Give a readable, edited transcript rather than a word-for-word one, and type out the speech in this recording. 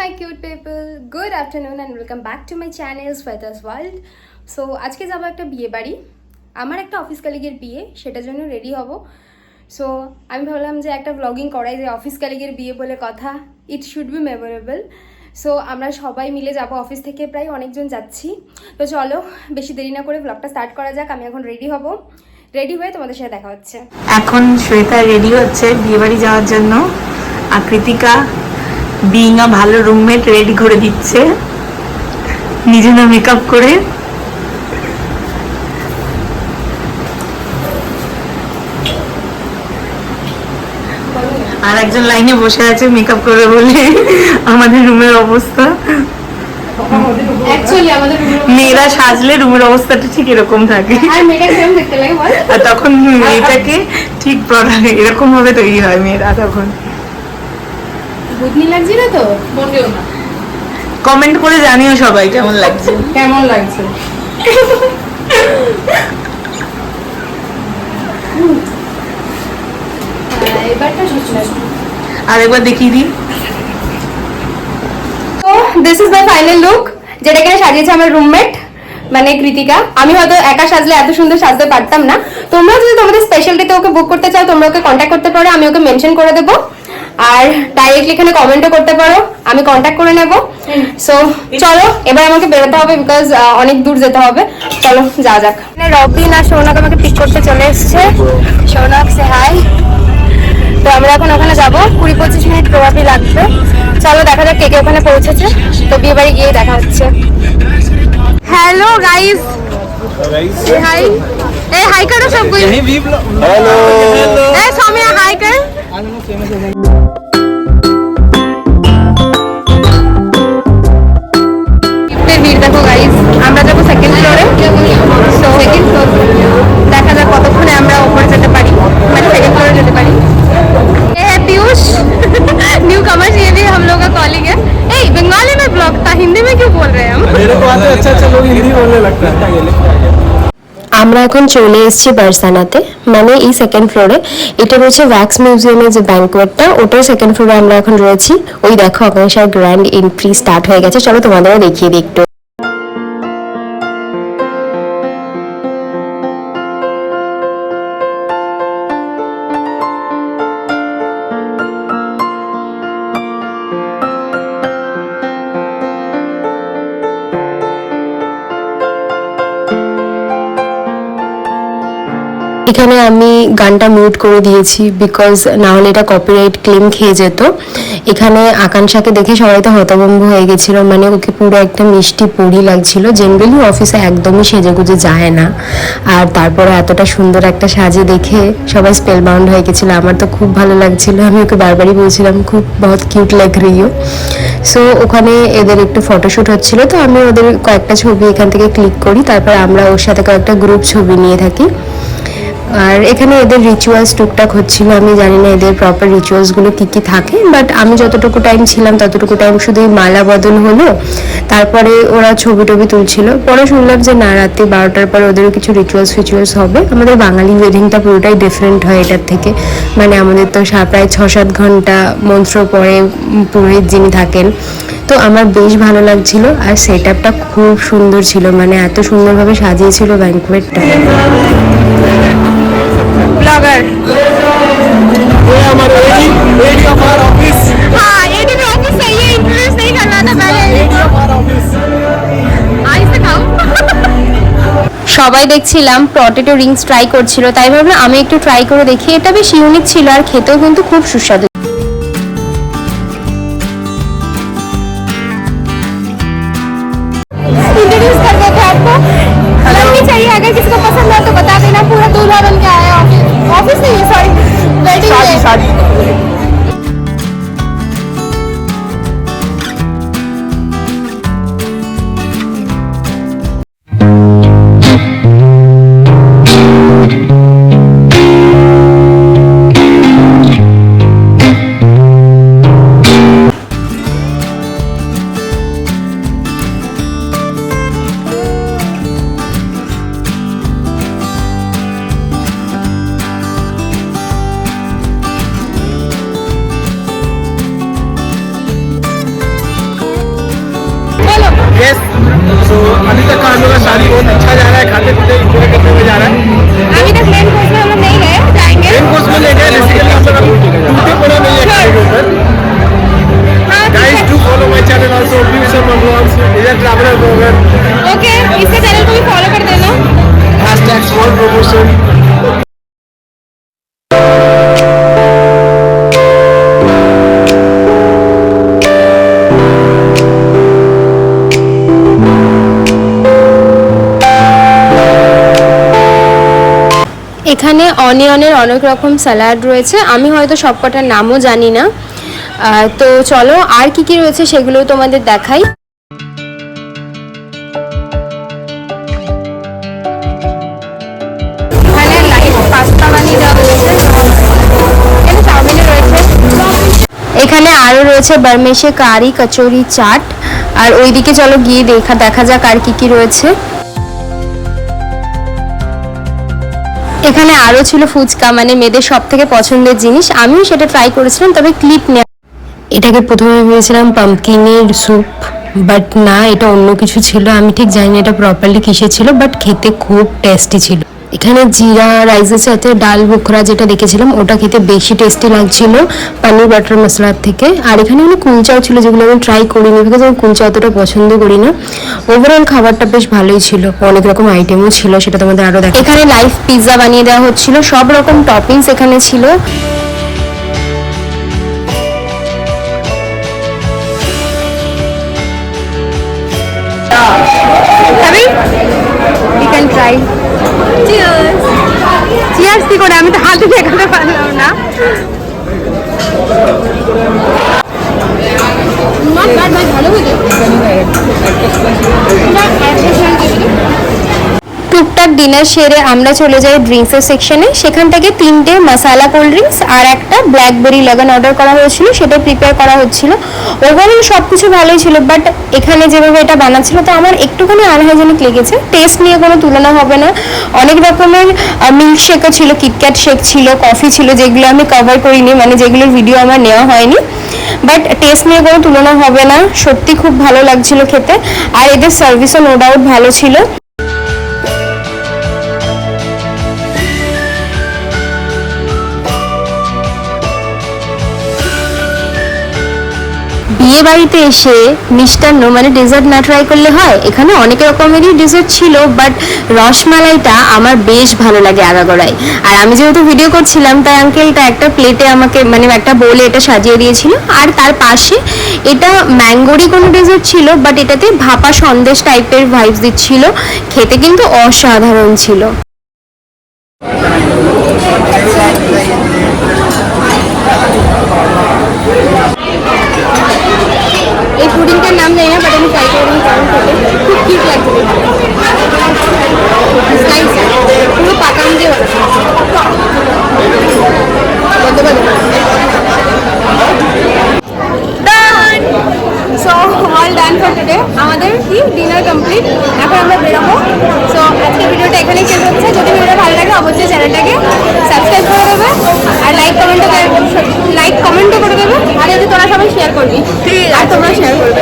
my cute people, good afternoon and welcome back to my channel Sweta's World. So আজকে যাব একটা বিয়ে বাড়ি, আমার একটা অফিস কলিগের বিয়ে, সেটার জন্য রেডি হব। সো আমি ভাবলাম যে একটা ব্লগিং করাই, যে অফিস কলিগের বিয়ে বলে কথা, it should be memorable. So আমরা সবাই মিলে যাব, অফিস থেকে প্রায় অনেকজন যাচ্ছি। তো চলো বেশি দেরি না করে ব্লগটা স্টার্ট করা যাক। আমি এখন রেডি হব, রেডি হয়ে তোমাদের সাথে দেখা হচ্ছে। এখন শ্বেতা রেডি হচ্ছে বিয়ে বাড়ি যাওয়ার জন্য, আর কৃতিকা বিং আ ভালো রুমমেট রেডি করে দিচ্ছে নিজে না মেকআপ করে। আর একজন লাইনে বসে আছে মেকআপ করে বলে। আমাদের রুমের অবস্থা, অ্যাকচুয়ালি আমাদের মেয়েরা সাজলে রুমের অবস্থাটা ঠিক এরকম থাকে, আর মেয়েটা কেমন দেখতে লাগে বল? আর তখন মেয়েটাকে ঠিক এরকম ভাবে তৈরি হয় মেয়েরা। তখন বুঝনি লাগছে না তো? মোটেও না। কমেন্ট করে জানিও সবাই কেমন লাগছে। কেমন লাগছে? এবারটা শুনছিলাম। আর একবার দেখিয়ে দিই। তো this is my final look, যেটা কিনা সাজিয়েছে আমার রুমমেট মানে কৃতিকা। আমি হয়তো একা সাজলে এত সুন্দর সাজতে পারতাম না। তোমরা যদি তোমাদের স্পেশাল ডেতে ওকে বুক করতে চাও, তোমরা ওকে কন্ট্যাক্ট করতে পারো, আমি ওকে মেনশন করে দেবো। আর ডাইরেক্টলি এখানে কমেন্টও করতে পারো, আমি কন্ট্যাক্ট করে নেব। সো চলো এবার আমাকে বেরোতে হবে, বিকজ অনেক দূর যেতে হবে। চলো যাওয়া যাক। রবিন আর সৌনক আমাকে পিক করতে চলে এসছে। সৌনক সে হাই। তো আমরা এখন ওখানে যাবো, 20-25 মিনিট প্রবাবলি লাগবে। চলো দেখা যাক কে কে ওখানে পৌঁছেছে। তো বিয়ে বাড়ি গিয়ে দেখা হচ্ছে। हेलो गाइस, हाय ए हाय करो सब कोई। हेलो ए सौम्या हाय कर। गिफ्टेर ভিড় দেখো গাইস। আমরা যাব সেকেন্ড ফ্লোরে। সো সেকেন্ড ফ্লোর দেখা যাক কতক্ষণে আমরা উপরে যেতে পারি, মানে সেকেন্ড ফ্লোরে যেতে পারি। ये है पीयूष, न्यू कमर्स, ये भी हम लोग का कॉलिग है। ए बंगाली में ब्लॉग था, हिंदी में क्यों बोल रहे हैं हम? मेरे को आते अच्छा अच्छा लोग हिंदी बोलने लगता है। আমরা এখন চলে এসেছি বার্সানাতে, মানে এই সেকেন্ড ফ্লোরে। এটা রয়েছে ওয়্যাক্স মিউজিয়ামের যে ব্যাংকোয়েটটা, ওটার সেকেন্ড ফ্লোরে আমরা এখন রয়েছি। ওই দেখো আকাঙ্ক্ষার গ্র্যান্ড এন্ট্রি স্টার্ট হয়ে গেছে। চলো তোমাদেরও দেখিয়ে দিই একটু। এখানে আমি গানটা মিউট করে দিয়েছি, বিকজ না হলে এটা কপিরাইট ক্লেম খেয়ে যেত। এখানে আকাঙ্ক্ষাকে দেখে সবাই তো হতভম্ব হয়ে গেছিল, মানে ওকে পুরো একটা মিষ্টি পরি লাগছিল। জেনারেলি অফিসে একদমই সেজেগুজে যায় না, আর তারপরে এতটা সুন্দর একটা সাজে দেখে সবাই স্পেল বাউন্ড হয়ে গেছিলো। আমার তো খুব ভালো লাগছিল, আমি ওকে বারবারই বলছিলাম খুব বহুত কিউট লাগ রহিও। সো ওখানে এদের একটু ফটোশ্যুট হচ্ছিল, তো আমি ওদের কয়েকটা ছবি এখান থেকে ক্লিক করি, তারপর আমরা ওর সাথে কয়েকটা গ্রুপ ছবি নিয়ে থাকি। আর এখানে এদের রিচুয়ালস টুকটাক হচ্ছিল। আমি জানি না এদের প্রপার রিচুয়ালসগুলো কী কী থাকে, বাট আমি যতটুকু টাইম ছিলাম ততটুকু টাইম শুধু মালা বদল হলো, তারপরে ওরা ছবি টবি তুলছিল। পরে শুনলাম যে না, রাত্রি 12টার পরে ওদেরও কিছু রিচুয়ালস হবে। আমাদের বাঙালি ওয়েডিংটা পুরোটাই ডিফারেন্ট হয় এটার থেকে, মানে আমাদের তো প্রায় 6-7 ঘন্টা মন্ত্র পরে পুরোহিত যিনি থাকেন। তো আমার বেশ ভালো লাগছিল, আর সেট আপটা খুব সুন্দর ছিল, মানে এত সুন্দরভাবে সাজিয়েছিল ব্যাংকোয়েটটা। ब्लॉगर ये हमारा ऑफिस। हाँ ये भी ऑफिस सही है, इंट्रोड्यूस नहीं करना था पहले। हमारा ऑफिस আইসে খাও। সবাই দেখছিলাম পটেটো রিংস ট্রাই করছিল, তাই ভাবলাম আমি একটু ট্রাই করে দেখি। এটা বেশ ইউনিক ছিল, আর খেতেও কিন্তু খুব সুস্বাদু। इंट्रोड्यूस कर देते हैं आपको, लड़की चाहिए, अगर किसी को पसंद है तो बता देना। पूरा दूल्हा बन के आया ऑफिस, ऑफिस नहीं है सॉरी, वेडिंग है। अभी तक का हम लोग का शादी बहुत अच्छा जा रहा है, खाते पीते पूरे करने में जा रहा है। अभी तक मेन कोर्स में हम लोग नहीं गए, जाएंगे। मेन कोर्स में ले गए, बेसिकली हम लोग अभी टूटे पड़े नहीं है खाने के ऊपर। हाँ, guys do follow my channel also, view some vlogs, is a traveller blogger, okay, इसके चैनल को भी फॉलो कर देना। #small promotion। এখানে অনিয়নের অনেক রকম স্যালাড রয়েছে, আমি হয়তো সবকটার নামও জানি না। তো চলো আর কি কি রয়েছে সেগুলো তোমাদের দেখাই। এখানে লাইভ পাস্তা বানিয়ে দেওয়া হয়েছে, এখানে চাউমিনও রয়েছে। এখানে আরো রয়েছে বারমেশে কারি, কচুরি, চাট। আর ওইদিকে চলো গিয়ে দেখা যাক আর কি কি রয়েছে। এখানে আরো ছিল ফুচকা, মানে মেয়েদের সব থেকে পছন্দের জিনিস। আমিও সেটা ট্রাই করেছিলাম, তবে ক্লিপ নেওয়া। এটাকে প্রথমে ভেবেছিলাম পাম্পকিনের স্যুপ, বাট না, এটা অন্য কিছু ছিল। আমি ঠিক জানি না এটা প্রপারলি কিসে ছিল, বাট খেতে খুব টেস্টি ছিল। এখানে জিরা রাইসের সাথে ডাল বুখরা যেটা দেখেছিলাম ওটা খেতে বেশি টেস্টি লাগছিল পনির বাটার মশলার থেকে। আর এখানে অনেক কুলচাও ছিল, যেগুলো আমি ট্রাই করিনি, বিকজ আমি কুলচা অতটা পছন্দ করি না। ওভারঅল খাবারটা বেশ ভালোই ছিল, অনেক রকম আইটেমও ছিল, সেটা তোমাদের আরো দেখা। এখানে লাইভ পিৎজা বানিয়ে দেওয়া হচ্ছিল, সব রকম টপিংস এখানে ছিল। তবে you can try. Cheers. Cheers কি করে, আমি তো হাতে দেখাতে পারলাম না। Not bad, ভালো হয়েছে। টুকটাক ডিনার সেরে আমরা চলে যাই ড্রিঙ্কসের সেকশনে। সেখান থেকে 3টে মশালা কোল্ড ড্রিঙ্কস আর একটা ব্ল্যাকবেরি লাগান অর্ডার করা হয়েছিল, সেটা প্রিপেয়ার করা হচ্ছিল। ওভারঅল সব কিছু ভালোই ছিল, বাট এখানে যেভাবে এটা বানাচ্ছিল তো আমার একটুখানি আনহাইজেনিক লেগেছে। টেস্ট নিয়ে কোনো তুলনা হবে না। অনেক রকমের মিল্ক শেকও ছিল, কিটক্যাট শেক ছিল, কফি ছিল, যেগুলো আমি কভার করিনি, মানে যেগুলোর ভিডিও আমার নেওয়া হয়নি। বাট টেস্ট নিয়ে কোনো তুলনা হবে না, সত্যি খুব ভালো লাগছিল খেতে। আর এদের সার্ভিসও নো ডাউট ভালো ছিল। বিয়ে বাড়িতে এসে মিষ্টান্ন মানে ডেজার্ট না ট্রাই করলে হয়। এখানে অনেক রকমেরই ডেজার্ট ছিল, বাট রসমালাইটা আমার বেশ ভালো লাগে আগাগোড়ায়। আর আমি যেহেতু ভিডিও করছিলাম তাই আঙ্কেলটা একটা প্লেটে আমাকে, মানে একটা বোলে এটা সাজিয়ে দিয়েছিল। আর তার পাশে এটা ম্যাঙ্গোরই কোনো ডেজার্ট ছিল, বাট এটাতে ভাপা সন্দেশ টাইপের ভাইবস দিচ্ছিল। খেতে কিন্তু অসাধারণ ছিল। এই পুডিংটার নাম জানি না, বাট আমি ট্রাই করে দিই, কারণ খেতে খুব কিউট লাগছে। নাইস, পুরো পাকাম দিয়ে done. So all done for today, আমাদের কি ডিনার কমপ্লিট। এখন আমরা বেরোবো। সো আজকে ভিডিওটা এখানেই শেষ হচ্ছে। যদি ভিডিওটা ভালো লাগে অবশ্যই চ্যানেলটাকে সাবস্ক্রাইব করে দেবে, আর লাইক কমেন্টও করে দেবে। আর যদি তোরা সবাই শেয়ার করবি, আর তোমরা শেয়ার করবে।